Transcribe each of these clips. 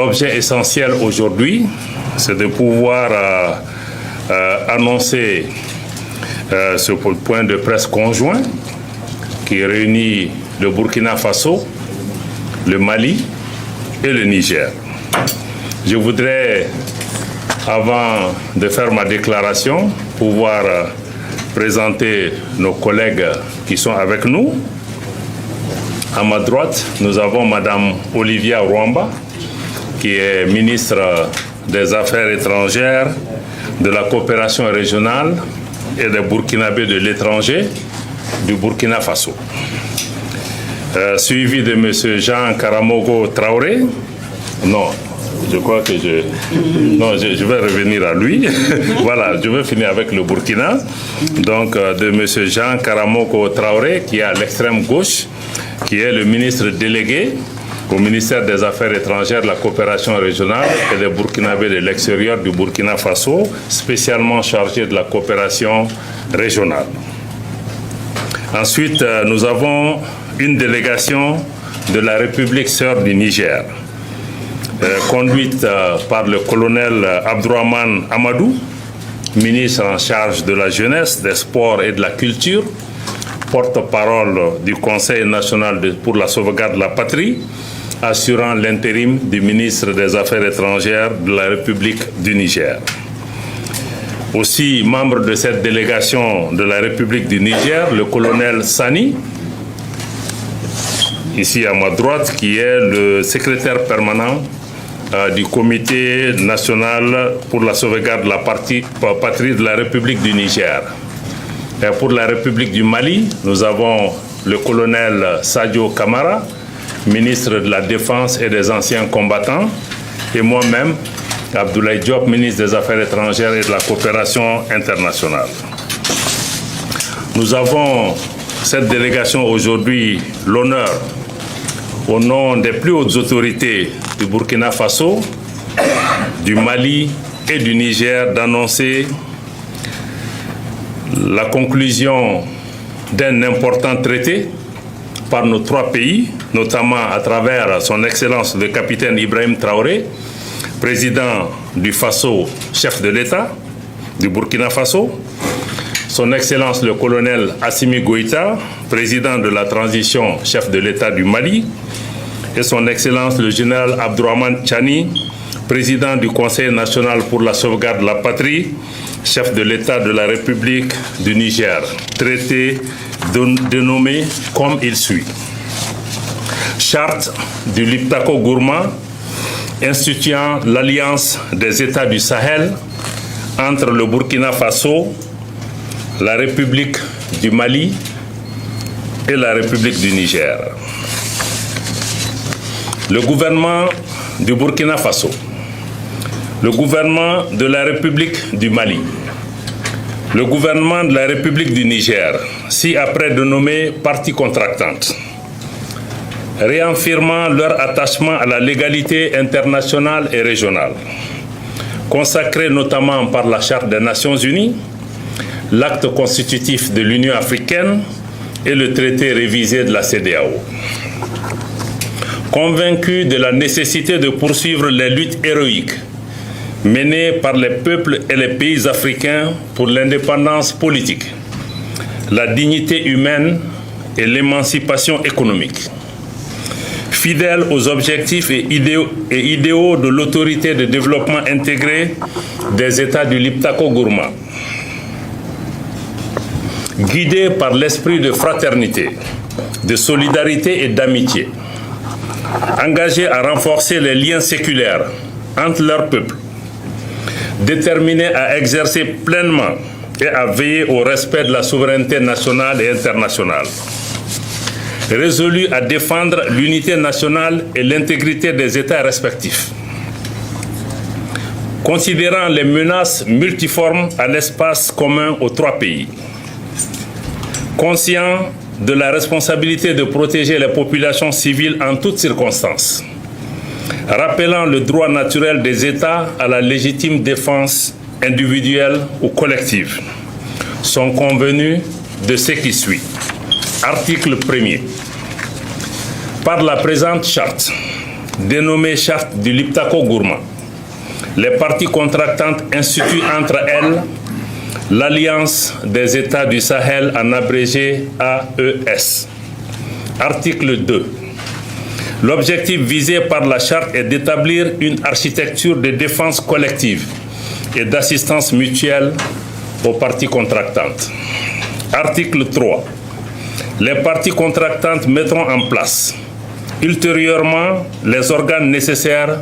l'objet essentiel aujourd'hui, c'est de pouvoir annoncer ce point de presse conjoint qui réunit le Burkina Faso, le Mali et le Niger. Je voudrais, avant de faire ma déclaration, pouvoir présenter nos collègues qui sont avec nous. À ma droite, nous avons Madame Olivia Rwamba, qui est ministre des Affaires étrangères, de la coopération régionale et des Burkinabés de l'étranger du Burkina Faso. Suivi de M. Jean Karamogo Traoré. Non, je crois que je vais revenir à lui. Voilà, je vais finir avec le Burkina. Donc, de M. Jean Karamogo Traoré, qui est à l'extrême gauche, qui est le ministre délégué au ministère des Affaires étrangères, de la coopération régionale et des Burkinabés de l'extérieur du Burkina Faso, spécialement chargé de la coopération régionale. Ensuite, nous avons une délégation de la République sœur du Niger, conduite par le colonel Abdourahmane Amadou, ministre en charge de la jeunesse, des sports et de la culture, porte-parole du Conseil national pour la sauvegarde de la patrie, assurant l'intérim du ministre des Affaires étrangères de la République du Niger. Aussi, membre de cette délégation de la République du Niger, le colonel Sani, ici à ma droite, qui est le secrétaire permanent du Comité national pour la sauvegarde de la patrie de la République du Niger. Et pour la République du Mali, nous avons le colonel Sadio Kamara, ministre de la Défense et des anciens combattants, et moi-même, Abdoulaye Diop, ministre des Affaires étrangères et de la coopération internationale. Nous avons cette délégation aujourd'hui l'honneur, au nom des plus hautes autorités du Burkina Faso, du Mali et du Niger, d'annoncer la conclusion d'un important traité par nos trois pays, notamment à travers son Excellence le capitaine Ibrahim Traoré, président du Faso, chef de l'État du Burkina Faso, son Excellence le colonel Assimi Goïta, président de la transition, chef de l'État du Mali, et son Excellence le général Abdourahmane Chani, président du Conseil national pour la sauvegarde de la patrie, chef de l'État de la République du Niger, traité dénommé comme il suit. Charte du Liptako Gourma instituant l'alliance des États du Sahel entre le Burkina Faso, la République du Mali et la République du Niger. Le gouvernement du Burkina Faso, le gouvernement de la République du Mali, le gouvernement de la République du Niger, ci-après dénommés parties contractantes, réaffirmant leur attachement à la légalité internationale et régionale, consacrée notamment par la Charte des Nations Unies, l'acte constitutif de l'Union africaine et le traité révisé de la CEDEAO. Convaincus de la nécessité de poursuivre les luttes héroïques menées par les peuples et les pays africains pour l'indépendance politique, la dignité humaine et l'émancipation économique. Fidèles aux objectifs et idéaux de l'autorité de développement intégré des États du Liptako Gourma. Guidés par l'esprit de fraternité, de solidarité et d'amitié, engagés à renforcer les liens séculaires entre leurs peuples, déterminés à exercer pleinement et à veiller au respect de la souveraineté nationale et internationale, résolus à défendre l'unité nationale et l'intégrité des États respectifs, considérant les menaces multiformes à l'espace commun aux trois pays, conscients de la responsabilité de protéger les populations civiles en toutes circonstances, rappelant le droit naturel des États à la légitime défense individuelle ou collective, sont convenus de ce qui suit. Article 1er. Par la présente charte, dénommée Charte du Liptako-Gourma, les parties contractantes instituent entre elles l'Alliance des États du Sahel, en abrégé AES. Article 2. L'objectif visé par la Charte est d'établir une architecture de défense collective et d'assistance mutuelle aux parties contractantes. Article 3. Les parties contractantes mettront en place ultérieurement les organes nécessaires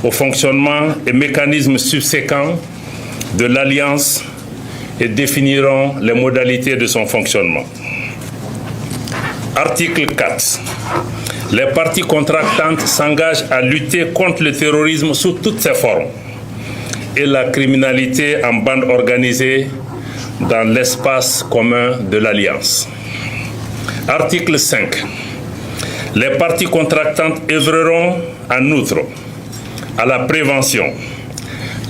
au fonctionnement et mécanismes subséquents de l'Alliance et définiront les modalités de son fonctionnement. Article 4. Les parties contractantes s'engagent à lutter contre le terrorisme sous toutes ses formes et la criminalité en bande organisée dans l'espace commun de l'Alliance. Article 5. Les parties contractantes œuvreront en outre à la prévention,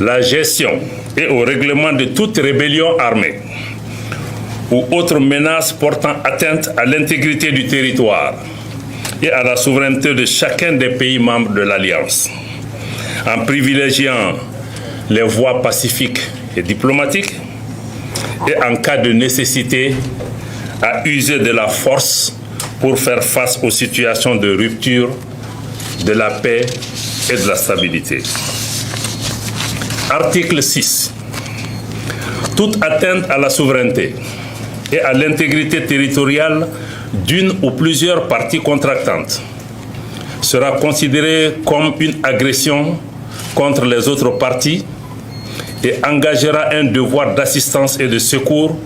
la gestion et au règlement de toute rébellion armée ou autre menace portant atteinte à l'intégrité du territoire et à la souveraineté de chacun des pays membres de l'Alliance, en privilégiant les voies pacifiques et diplomatiques et en cas de nécessité à user de la force pour faire face aux situations de rupture de la paix et de la stabilité. Article 6. Toute atteinte à la souveraineté et à l'intégrité territoriale d'une ou plusieurs parties contractantes sera considérée comme une agression contre les autres parties et engagera un devoir d'assistance et de secours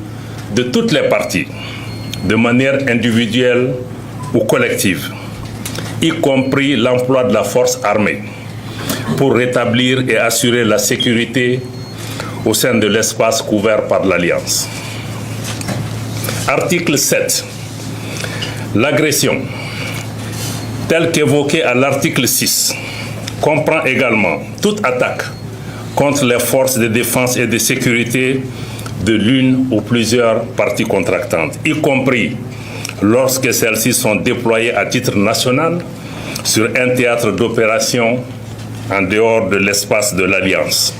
de toutes les parties, de manière individuelle ou collective, y compris l'emploi de la force armée, pour rétablir et assurer la sécurité au sein de l'espace couvert par l'Alliance. Article 7. L'agression, telle qu'évoquée à l'article 6, comprend également toute attaque contre les forces de défense et de sécurité de l'une ou plusieurs parties contractantes, y compris lorsque celles-ci sont déployées à titre national sur un théâtre d'opération en dehors de l'espace de l'Alliance.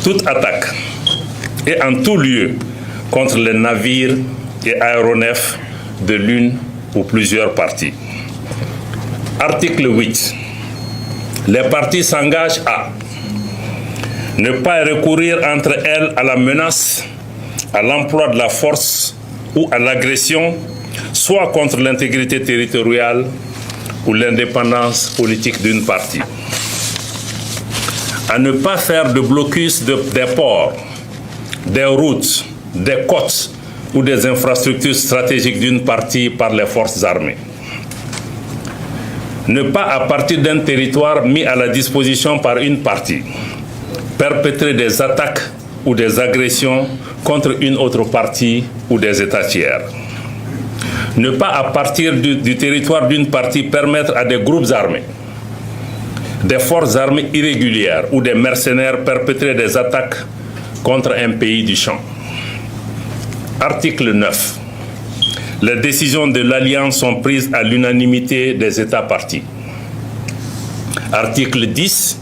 Toute attaque et en tout lieu contre les navires et aéronefs de l'une ou plusieurs parties. Article 8. Les parties s'engagent à ne pas recourir entre elles à la menace, à l'emploi de la force ou à l'agression, soit contre l'intégrité territoriale ou l'indépendance politique d'une partie. À ne pas faire de blocus des ports, des routes, des côtes ou des infrastructures stratégiques d'une partie par les forces armées. Ne pas, à partir d'un territoire mis à la disposition par une partie, perpétrer des attaques ou des agressions contre une autre partie ou des États tiers. Ne pas, à partir du territoire d'une partie, permettre à des groupes armés, des forces armées irrégulières ou des mercenaires perpétrer des attaques contre un pays du champ. Article 9. Les décisions de l'Alliance sont prises à l'unanimité des États parties. Article 10.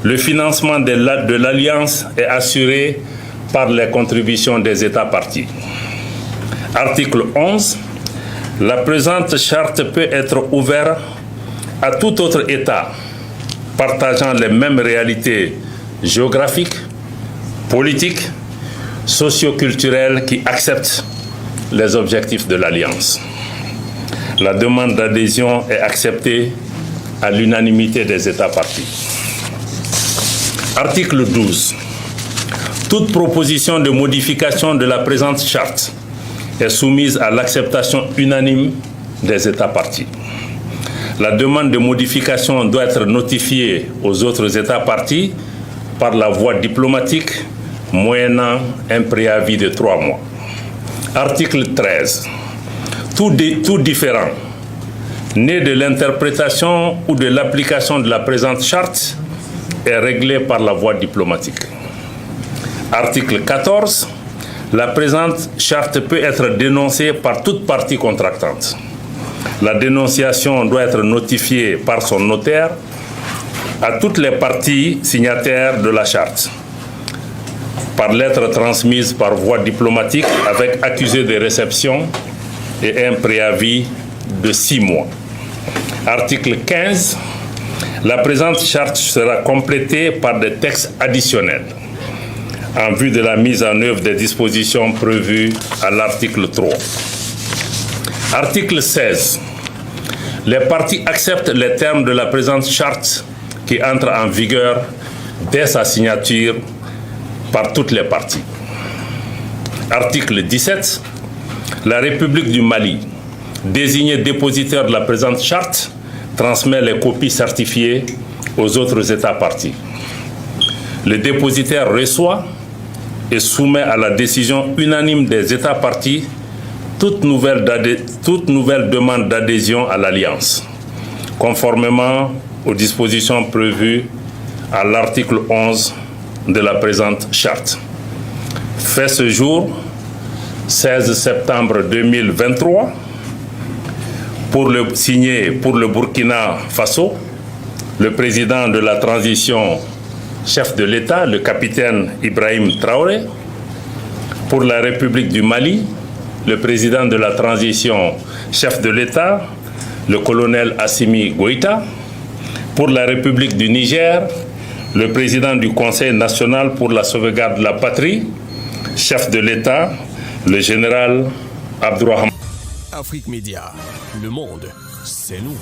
Le financement de l'Alliance est assuré par les contributions des États parties. Article 11. La présente charte peut être ouverte à tout autre État partageant les mêmes réalités géographiques, politiques, socio-culturelles qui acceptent les objectifs de l'Alliance. La demande d'adhésion est acceptée à l'unanimité des États parties. Article 12. Toute proposition de modification de la présente charte est soumise à l'acceptation unanime des États parties. La demande de modification doit être notifiée aux autres États parties par la voie diplomatique, moyennant un préavis de 3 mois. Article 13. Tout différend né de l'interprétation ou de l'application de la présente charte est réglé par la voie diplomatique. Article 14. La présente charte peut être dénoncée par toute partie contractante. La dénonciation doit être notifiée par son notaire à toutes les parties signataires de la charte, par lettre transmise par voie diplomatique avec accusé de réception et un préavis de 6 mois. Article 15. La présente charte sera complétée par des textes additionnels en vue de la mise en œuvre des dispositions prévues à l'article 3. Article 16. Les parties acceptent les termes de la présente charte qui entre en vigueur dès sa signature par toutes les parties. Article 17. La République du Mali, désignée dépositaire de la présente charte, transmet les copies certifiées aux autres États parties. Le dépositaire reçoit et soumet à la décision unanime des États parties toute nouvelle demande d'adhésion à l'Alliance, conformément aux dispositions prévues à l'article 11 de la présente charte. Fait ce jour, 16 septembre 2023, signé pour le Burkina Faso, le président de la transition, chef de l'État, le capitaine Ibrahim Traoré. Pour la République du Mali, le président de la transition, chef de l'État, le colonel Assimi Goïta. Pour la République du Niger, le président du Conseil national pour la sauvegarde de la patrie, chef de l'État, le général Abdourahmane. Afrique Média, le monde, c'est nous.